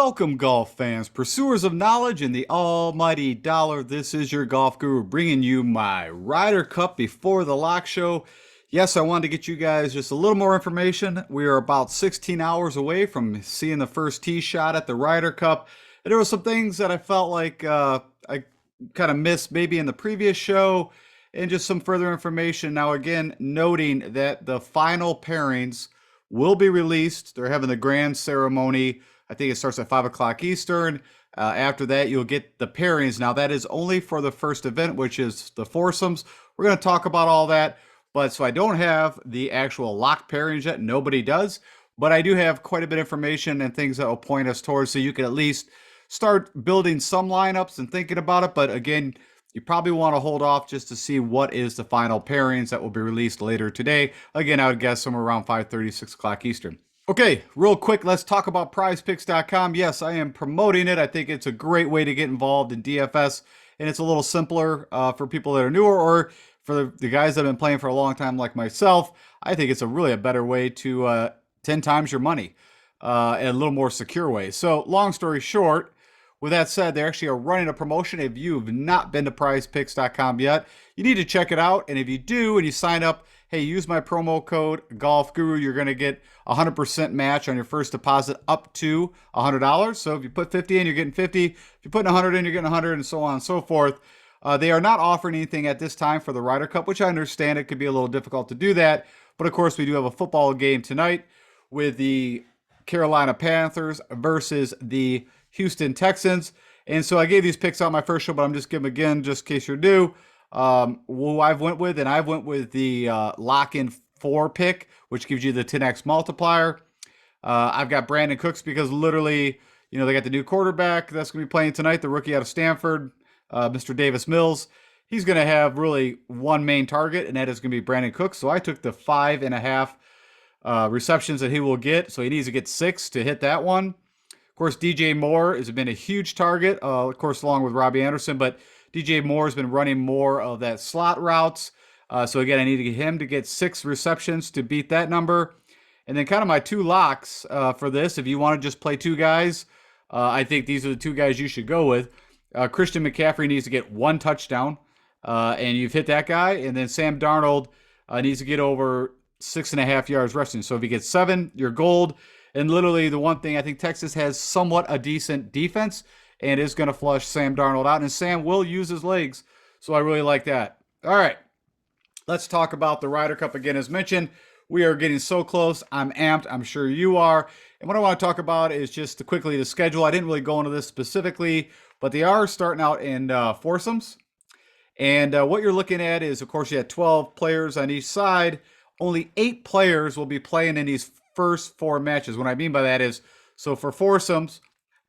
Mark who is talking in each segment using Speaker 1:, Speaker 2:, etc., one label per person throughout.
Speaker 1: Welcome, golf fans, pursuers of knowledge and the almighty dollar. This is your golf guru bringing you my Ryder Cup Before the Lock show. Yes, I wanted to get you guys just a little more information. We are about 16 hours away from seeing the first tee shot at the Ryder Cup. And there were some things that I felt like I kind of missed maybe in the previous show, and just some further information. Now, again, noting that the final pairings will be released. They're having the grand ceremony. I think it starts at 5 o'clock Eastern. After that, you'll get the pairings. Now, that is only for the first event, which is the foursomes. We're going to talk about all that. But so I don't have the actual lock pairings yet. Nobody does. But I do have quite a bit of information and things that will point us towards, so you can at least start building some lineups and thinking about it. But again, you probably want to hold off just to see what is the final pairings that will be released later today. Again, I would guess somewhere around 5:30, 6 o'clock Eastern. Okay, real quick, let's talk about PrizePicks.com. Yes, I am promoting it. I think it's a great way to get involved in DFS, and it's a little simpler for people that are newer, or for the guys that have been playing for a long time like myself. I think it's a better way to 10 times your money in a little more secure way. So long story short, with that said, they actually are running a promotion. If you've not been to PrizePicks.com yet, you need to check it out. And if you do and you sign up, hey, use my promo code GolfGuru. You're going to get a 100% match on your first deposit up to $100. So if you put 50 in, you're getting 50. If you put 100 in, you're getting 100, and so on and so forth. They are not offering anything at this time for the Ryder Cup, which I understand it could be a little difficult to do that. But of course, we do have a football game tonight with the Carolina Panthers versus the Houston Texans. And so I gave these picks out my first show, but I'm just giving them again, just in case you're new. Who I've went with, and I've went with the lock-in 4 pick, which gives you the 10x multiplier. I've got Brandon Cooks because literally, they got the new quarterback that's going to be playing tonight, the rookie out of Stanford, Mr. Davis Mills. He's going to have really one main target, and that is going to be Brandon Cooks. So I took the 5.5 receptions that he will get. So he needs to get 6 to hit that one. Of course, DJ Moore has been a huge target, of course, along with Robbie Anderson, but DJ Moore has been running more of that slot routes. So again, I need to get him to get 6 receptions to beat that number. And then kind of my 2 locks for this, if you want to just play 2 guys, I think these are the 2 guys you should go with. Christian McCaffrey needs to get 1 touchdown, and you've hit that guy. And then Sam Darnold needs to get over 6.5 yards rushing. So if he gets 7, you're gold. And literally the one thing, I think Texas has somewhat a decent defense and is going to flush Sam Darnold out. And Sam will use his legs, so I really like that. All right, let's talk about the Ryder Cup again. As mentioned, we are getting so close. I'm amped. I'm sure you are. And what I want to talk about is just quickly the schedule. I didn't really go into this specifically, but they are starting out in foursomes. And what you're looking at is, of course, you have 12 players on each side. Only 8 players will be playing in these first 4 matches. What I mean by that is, so for foursomes,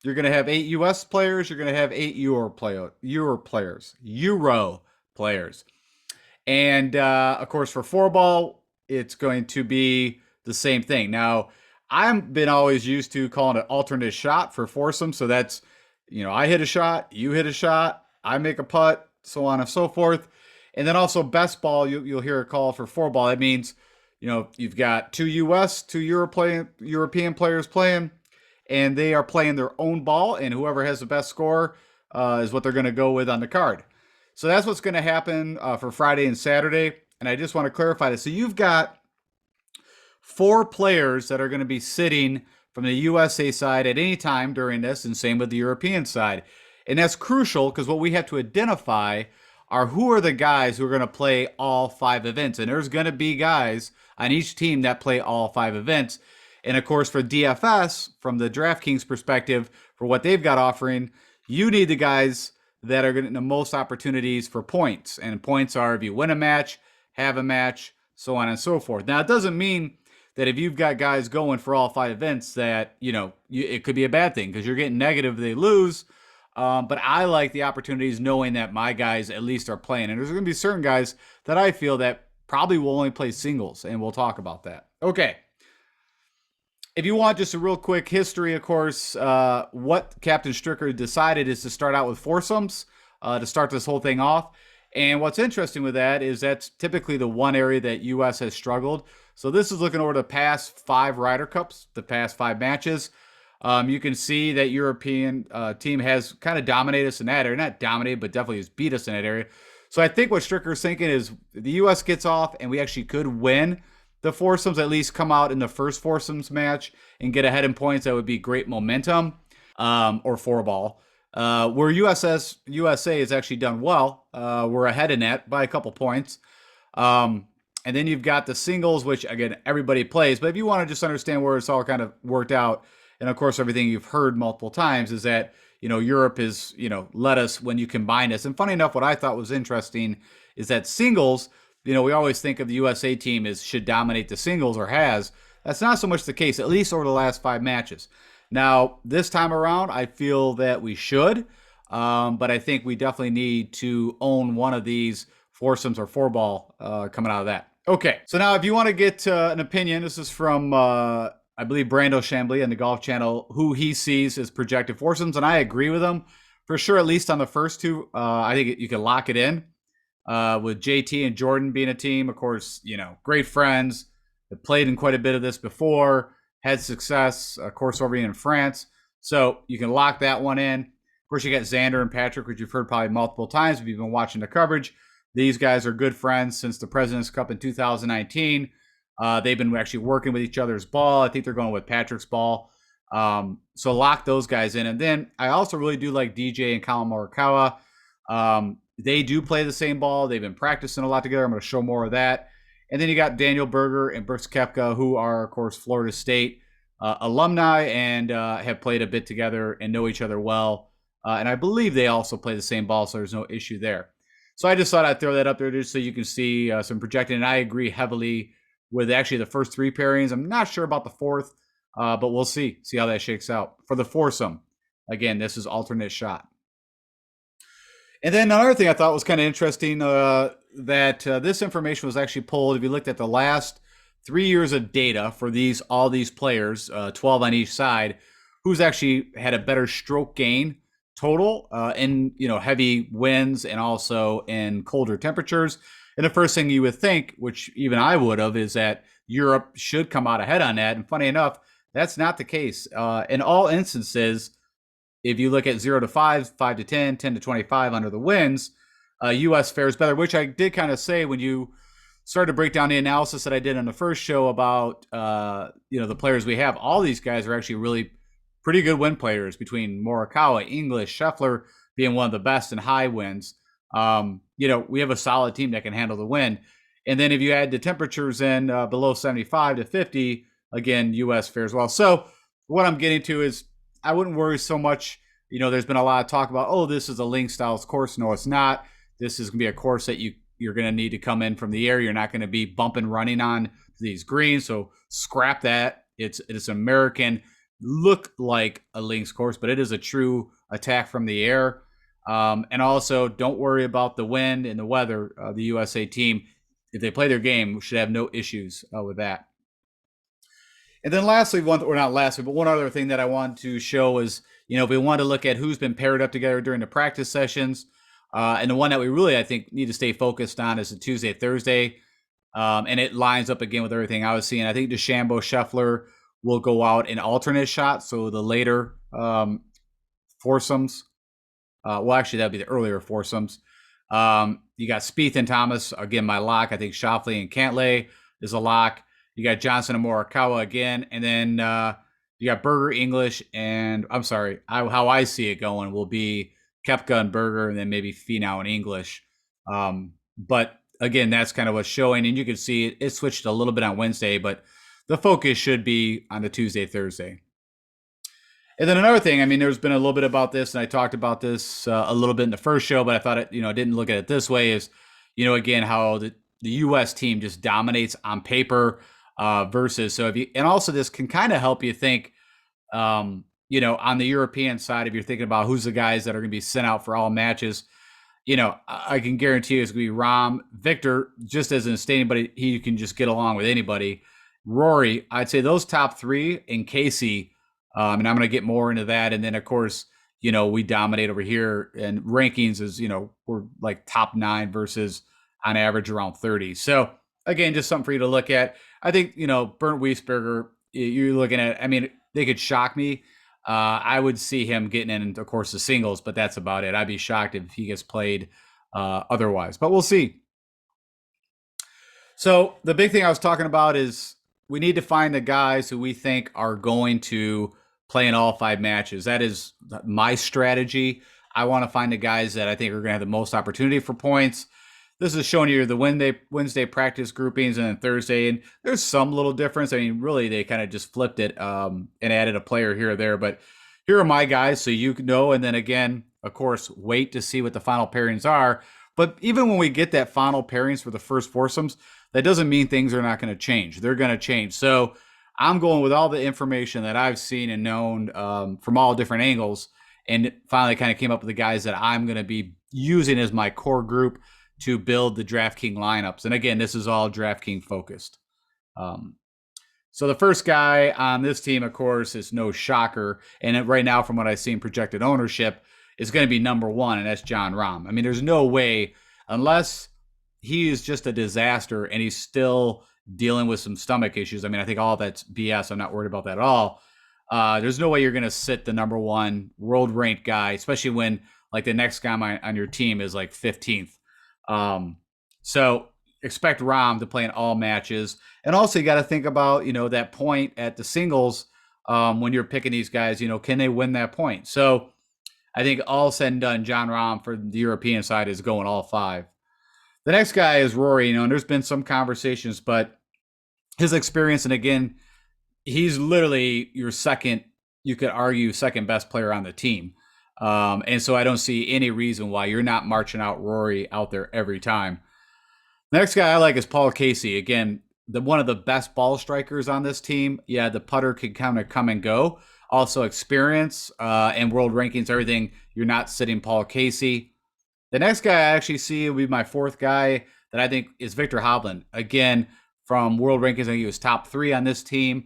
Speaker 1: you're going to have 8 U.S. players. You're going to have 8 Euro players. And, of course, for 4-ball, it's going to be the same thing. Now, I've been always used to calling it alternate shot for foursome. So that's, I hit a shot, you hit a shot, I make a putt, so on and so forth. And then also best ball, you'll hear a call for 4-ball. That means, you've got 2 U.S., 2 European players playing, and they are playing their own ball, and whoever has the best score is what they're going to go with on the card. So that's what's going to happen for Friday and Saturday. And I just want to clarify this. So you've got 4 players that are going to be sitting from the USA side at any time during this, and same with the European side. And that's crucial because what we have to identify are who are the guys who are going to play all 5 events. And there's going to be guys on each team that play all 5 events. And of course, for DFS, from the DraftKings perspective, for what they've got offering, you need the guys that are getting the most opportunities for points. And points are if you win a match, have a match, so on and so forth. Now, it doesn't mean that if you've got guys going for all 5 events that, it could be a bad thing because you're getting negative if they lose. But I like the opportunities knowing that my guys at least are playing. And there's going to be certain guys that I feel that probably will only play singles, and we'll talk about that. Okay. If you want just a real quick history, of course, what Captain Stricker decided is to start out with foursomes to start this whole thing off. And what's interesting with that is that's typically the one area that U.S. has struggled. So this is looking over the past 5 Ryder Cups, the past 5 matches. You can see that European team has kind of dominated us in that area. Not dominated, but definitely has beat us in that area. So I think what Stricker's thinking is the U.S. gets off and we actually could win the foursomes, at least come out in the first foursomes match and get ahead in points. That would be great momentum, or four ball. Where USA has actually done well. We're ahead in that by a couple points. And then you've got the singles, which again everybody plays. But if you want to just understand where it's all kind of worked out, and of course everything you've heard multiple times is that Europe is let us when you combine this. And funny enough, what I thought was interesting is that singles. We always think of the USA team as should dominate the singles or has. That's not so much the case, at least over the last 5 matches. Now, this time around, I feel that we should, but I think we definitely need to own one of these foursomes or four ball coming out of that. Okay, so now if you want to get an opinion, this is from, I believe, Brando Chambly on the Golf Channel, who he sees as projected foursomes, and I agree with him for sure, at least on the first two. I think you can lock it in with JT and Jordan being a team. Of course, great friends. Have played in quite a bit of this before, had success, of course, over in France. So you can lock that one in. Of course, you got Xander and Patrick, which you've heard probably multiple times if you've been watching the coverage. These guys are good friends since the President's Cup in 2019. They've been actually working with each other's ball. I think they're going with Patrick's ball. So lock those guys in. And then I also really do like DJ and Colin Morikawa. They do play the same ball. They've been practicing a lot together. I'm going to show more of that. And then you got Daniel Berger and Brooks Koepka, who are, of course, Florida State alumni and have played a bit together and know each other well. And I believe they also play the same ball, so there's no issue there. So I just thought I'd throw that up there just so you can see some projecting. And I agree heavily with actually the first three pairings. I'm not sure about the fourth, but we'll see how that shakes out. For the foursome, again, this is alternate shot. And then another thing I thought was kind of interesting, that this information was actually pulled. If you looked at the last 3 years of data for all these players, 12 on each side, who's actually had a better stroke gain total in heavy winds and also in colder temperatures. And the first thing you would think, which even I would have, is that Europe should come out ahead on that. And funny enough, that's not the case. In all instances, if you look at 0 to 5, 5 to 10, 10 to 25 under the winds, U.S. fares better, which I did kind of say when you started to break down the analysis that I did on the first show about the players we have. All these guys are actually really pretty good wind players, between Morikawa, English, Scheffler being one of the best in high winds. We have a solid team that can handle the wind. And then if you add the temperatures in below 75 to 50, again, U.S. fares well. So what I'm getting to is I wouldn't worry so much. There's been a lot of talk about, oh, this is a Link Styles course. No, it's not. This is going to be a course that you're going to need to come in from the air. You're not going to be bumping running on these greens. So scrap that. It's American, look like a links course, but it is a true attack from the air. And also, don't worry about the wind and the weather. The USA team, if they play their game, should have no issues with that. And then lastly, one other thing that I want to show is, if we want to look at who's been paired up together during the practice sessions, and the one that we really, I think, need to stay focused on is the Tuesday, Thursday. And it lines up again with everything I was seeing. I think DeChambeau, Scheffler will go out in alternate shots. So the later foursomes. Actually, that would be the earlier foursomes. You got Spieth and Thomas, again, my lock. I think Schauffele and Cantlay is a lock. You got Johnson and Morikawa again. And then you got Berger, English, and how I see it going will be Koepka and Berger, and then maybe Finau and English. But again, that's kind of what's showing. And you can see it switched a little bit on Wednesday, but the focus should be on the Tuesday, Thursday. And then another thing, there's been a little bit about this, and I talked about this a little bit in the first show, but I thought I didn't look at it this way, is, again, how the U.S. team just dominates on paper versus, and also this can kind of help you think, on the European side, if you're thinking about who's the guys that are going to be sent out for all matches, I can guarantee you it's going to be Rahm. Victor just isn't a anybody, he can just get along with anybody. Rory, I'd say those top three, and Casey, and I'm going to get more into that. And then, of course, we dominate over here, and rankings is, we're like top 9 versus on average around 30. So again, just something for you to look at. I think, Bernd Wiesberger, you're looking at, they could shock me. I would see him getting in, of course, the singles, but that's about it. I'd be shocked if he gets played otherwise, but we'll see. So the big thing I was talking about is we need to find the guys who we think are going to play in all 5 matches. That is my strategy. I want to find the guys that I think are going to have the most opportunity for points. This is showing you the Wednesday practice groupings and then Thursday, and there's some little difference. I mean, really, they kind of just flipped it and added a player here or there. But here are my guys, so you know. And then again, of course, wait to see what the final pairings are. But even when we get that final pairings for the first foursomes, that doesn't mean things are not going to change. They're going to change. So I'm going with all the information that I've seen and known from all different angles, and finally kind of came up with the guys that I'm going to be using as my core group to build the DraftKings lineups. And again, this is all DraftKings focused. So the first guy on this team, of course, is no shocker. And right now, from what I've seen, projected ownership is going to be number 1, and that's Jon Rahm. I mean, there's no way, unless he is just a disaster and he's still dealing with some stomach issues. I mean, I think all that's BS. I'm not worried about that at all. There's no way you're going to sit the number 1 world ranked guy, especially when like the next guy on your team is like 15th. So expect Rahm to play in all matches. And also you got to think about, that point at the singles when you're picking these guys, can they win that point? So I think all said and done, Jon Rahm for the European side is going all 5. The next guy is Rory, and there's been some conversations, but his experience, and again, he's literally your second, you could argue, second best player on the team. And so I don't see any reason why you're not marching out Rory out there every time. The next guy I like is Paul Casey. Again, one of the best ball strikers on this team. Yeah, the putter can kind of come and go. Also experience and world rankings, everything. You're not sitting Paul Casey. The next guy I actually see will be my 4th guy that I think is Viktor Hovland. Again, from world rankings, I think he was top 3 on this team.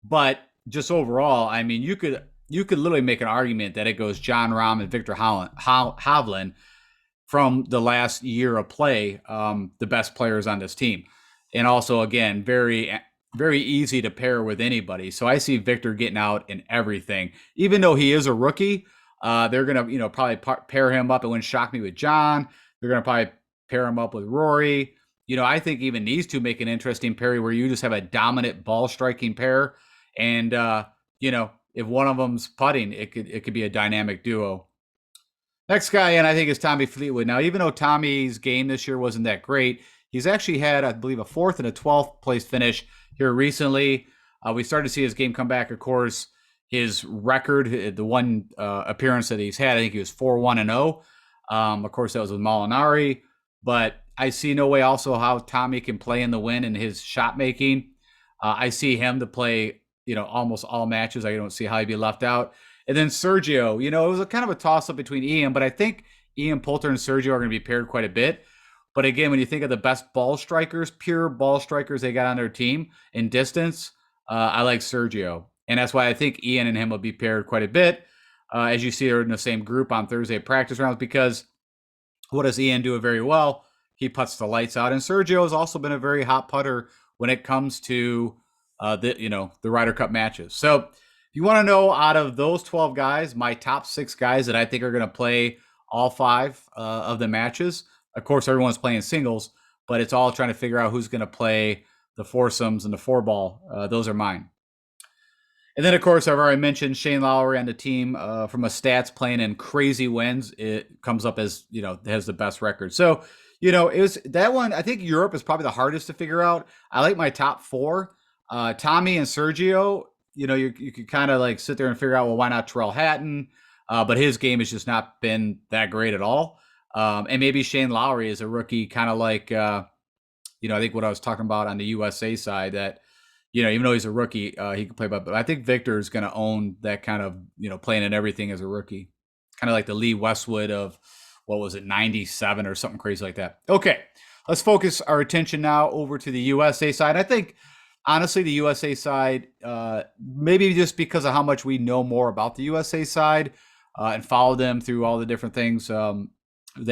Speaker 1: But just overall, I mean, you could literally make an argument that it goes Jon Rahm and Viktor Hovland from the last year of play, the best players on this team. And also, again, very, very easy to pair with anybody. So I see Viktor getting out in everything. Even though he is a rookie, they're going to, probably pair him up. It wouldn't shock me with John. They're going to probably pair him up with Rory. I think even these two make an interesting pair where you just have a dominant ball striking pair. And, if one of them's putting, it could be a dynamic duo. Next guy in, I think, is Tommy Fleetwood. Now, even though Tommy's game this year wasn't that great, he's actually had, I believe, a 4th and a 12th place finish here recently. We started to see his game come back, of course. His record, the one appearance that he's had, I think he was 4-1-0. Of course, that was with Molinari. But I see no way also how Tommy can play in the win in his shot making. I see him to play, almost all matches. I don't see how he'd be left out. And then Sergio, it was a kind of a toss-up between Ian, but I think Ian Poulter and Sergio are going to be paired quite a bit. But again, when you think of the best ball strikers, pure ball strikers they got on their team in distance, I like Sergio. And that's why I think Ian and him will be paired quite a bit. As you see, they're in the same group on Thursday practice rounds because what does Ian do very well? He puts the lights out. And Sergio has also been a very hot putter when it comes to the Ryder Cup matches. So if you want to know out of those 12 guys, my top 6 guys that I think are going to play all 5 of the matches. Of course, everyone's playing singles, but it's all trying to figure out who's going to play the foursomes and the 4-ball. Those are mine. And then, of course, I've already mentioned Shane Lowry on the team from a stats playing in crazy wins. It comes up as, has the best record. So, it was that one. I think Europe is probably the hardest to figure out. I like my top 4. Tommy and Sergio, you could kind of like sit there and figure out, well, why not Terrell Hatton? But his game has just not been that great at all. And maybe Shane Lowry is a rookie, kind of like, I think what I was talking about on the USA side that, even though he's a rookie, he can play. But I think Victor is going to own that kind of, playing in everything as a rookie. Kind of like the Lee Westwood of, 97 or something crazy like that. Okay, let's focus our attention now over to the USA side. I think, honestly, the USA side, maybe just because of how much we know more about the USA side and follow them through all the different things, that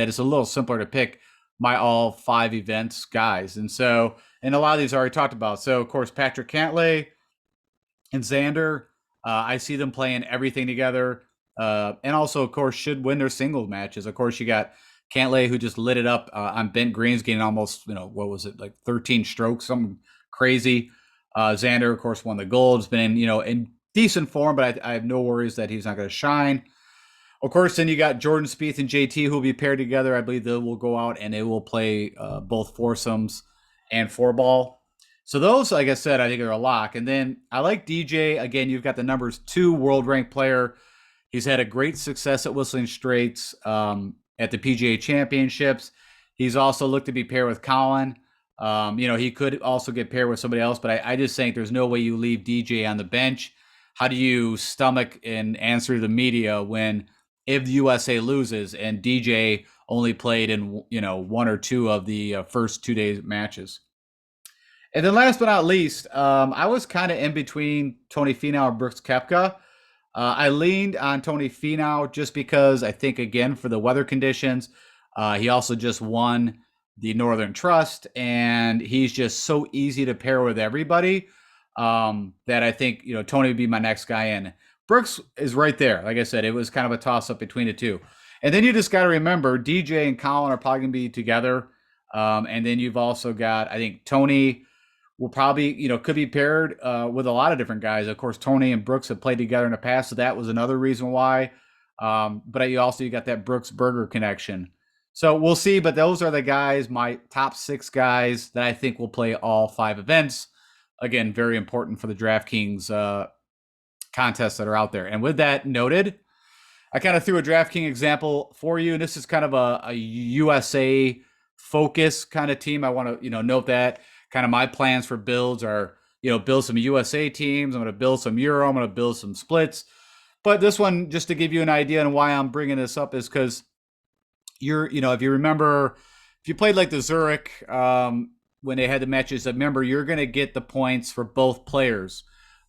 Speaker 1: it's a little simpler to pick my all 5 events guys. And so, and a lot of these I already talked about. So, of course, Patrick Cantlay and Xander, I see them playing everything together. And also, of course, should win their singles matches. Of course, you got Cantlay, who just lit it up on Bent Green's getting almost, what was it, like 13 strokes, something crazy. Xander, of course, won the gold. Has been in decent form, but I have no worries that he's not going to shine. Of course, then you got Jordan Spieth and JT who will be paired together. I believe they will go out and they will play both foursomes and four ball. So those, like I said, I think are a lock. And then I like DJ. Again, you've got the numbers 2 world ranked player. He's had a great success at Whistling Straits at the PGA Championships. He's also looked to be paired with Colin. He could also get paired with somebody else, but I just think there's no way you leave DJ on the bench. How do you stomach and answer the media when if the USA loses and DJ only played in 1 or 2 of the first 2 days matches? And then last but not least, I was kind of in between Tony Finau and Brooks Koepka. I leaned on Tony Finau just because I think, again, for the weather conditions, he also just won the Northern Trust, and he's just so easy to pair with everybody that I think, Tony would be my next guy in. Brooks is right there. Like I said, it was kind of a toss-up between the two. And then you just got to remember, DJ and Colin are probably going to be together. And then you've also got, I think, Tony will probably, could be paired with a lot of different guys. Of course, Tony and Brooks have played together in the past, so that was another reason why. But you got that Brooks Berger connection. So we'll see, but those are the guys, my top 6 guys that I think will play all 5 events. Again, very important for the DraftKings contests that are out there. And with that noted, I kind of threw a DraftKings example for you, and this is kind of a USA focus kind of team. I want to, note that kind of my plans for builds are, build some USA teams. I'm going to build some Euro. I'm going to build some splits. But this one, just to give you an idea on why I'm bringing this up, is because if you remember, if you played like the Zurich when they had the matches, remember you're going to get the points for both players.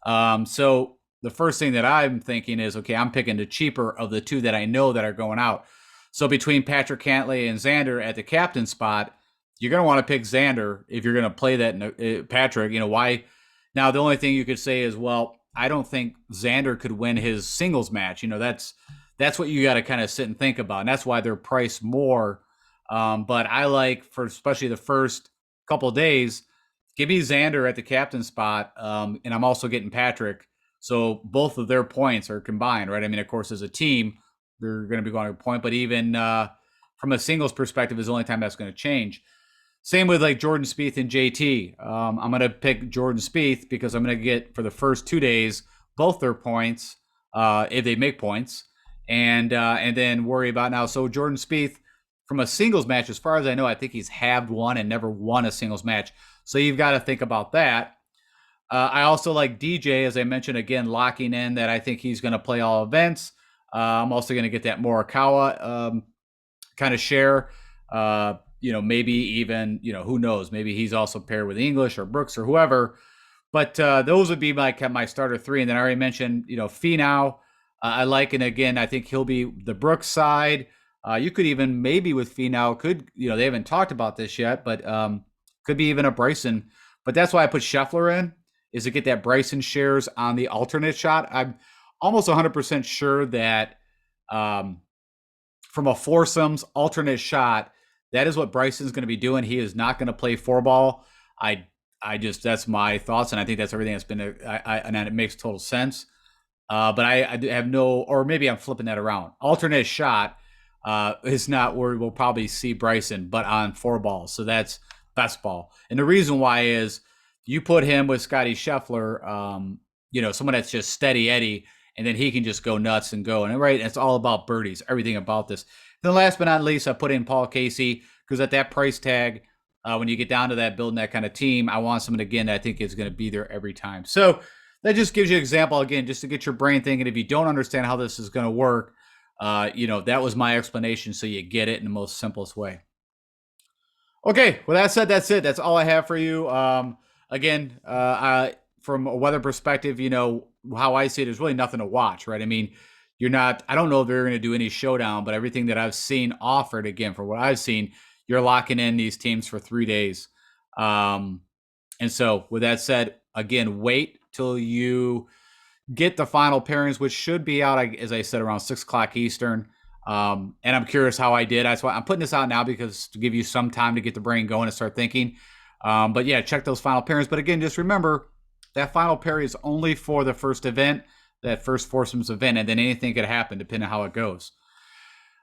Speaker 1: So the first thing that I'm thinking is, okay, I'm picking the cheaper of the 2 that I know that are going out. So between Patrick Cantlay and Xander at the captain spot, you're going to want to pick Xander if you're going to play that Patrick. Why? Now, the only thing you could say is, well, I don't think Xander could win his singles match. That's what you got to kind of sit and think about. And that's why they're priced more. But I like, for especially the first couple of days, give me Xander at the captain spot. And I'm also getting Patrick. So both of their points are combined, right? I mean, of course, as a team, they're going to be going to a point. But even from a singles perspective is the only time that's going to change. Same with like Jordan Spieth and JT. I'm going to pick Jordan Spieth because I'm going to get, for the first 2 days, both their points if they make points. And then worry about now. So Jordan Spieth, from a singles match, as far as I know, I think he's halved one and never won a singles match. So you've got to think about that. I also like DJ, as I mentioned, again, locking in that I think he's going to play all events. I'm also going to get that Morikawa kind of share. Maybe even, who knows? Maybe he's also paired with English or Brooks or whoever. But those would be my starter 3. And then I already mentioned, Finau. I like, and again, I think he'll be the Brooks side. You could even maybe with Finau, they haven't talked about this yet, but could be even a Bryson. But that's why I put Scheffler in, is to get that Bryson shares on the alternate shot. I'm almost 100% sure that from a foursomes alternate shot, that is what Bryson's going to be doing. He is not going to play 4-ball. That's my thoughts, and I think that's everything that's been, and it makes total sense. But I have no, or maybe I'm flipping that around. Alternate shot is not where we'll probably see Bryson, but on 4-balls. So that's best ball. And the reason why is you put him with Scotty Scheffler, someone that's just steady Eddie, and then he can just go nuts and go. And right, it's all about birdies, everything about this. Then last but not least, I put in Paul Casey, because at that price tag, when you get down to that, building that kind of team, I want someone, again, that I think is going to be there every time. So that just gives you an example, again, just to get your brain thinking. If you don't understand how this is going to work, that was my explanation, so you get it in the most simplest way. Okay, with that said, that's it. That's all I have for you. Again, from a weather perspective, how I see it, there's really nothing to watch, right? I mean, I don't know if they're going to do any showdown, but everything that I've seen offered, again, for what I've seen, you're locking in these teams for 3 days. And so with that said, again, wait till you get the final pairings, which should be out, as I said, around 6 o'clock Eastern. And I'm curious how I did. That's why I'm putting this out now, because to give you some time to get the brain going and start thinking. But yeah, check those final pairings. But again, just remember that final pair is only for the first event, that first foursomes event, and then anything could happen depending on how it goes.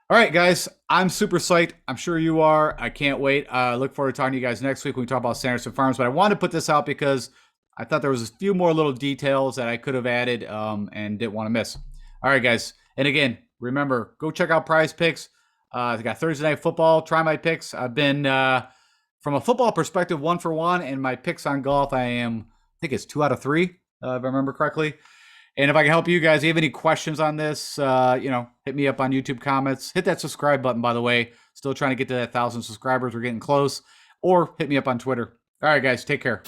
Speaker 1: All right, guys, I'm super psyched. I'm sure you are. I can't wait. Look forward to talking to you guys next week when we talk about Sanderson Farms. But I wanted to put this out because I thought there was a few more little details that I could have added and didn't want to miss. All right, guys. And again, remember, go check out PrizePicks. I got Thursday Night Football. Try my picks. I've been, from a football perspective, 1 for 1. And my picks on golf, I think it's 2 out of 3, if I remember correctly. And if I can help you guys, if you have any questions on this, hit me up on YouTube comments. Hit that subscribe button, by the way. Still trying to get to that 1,000 subscribers. We're getting close. Or hit me up on Twitter. All right, guys, take care.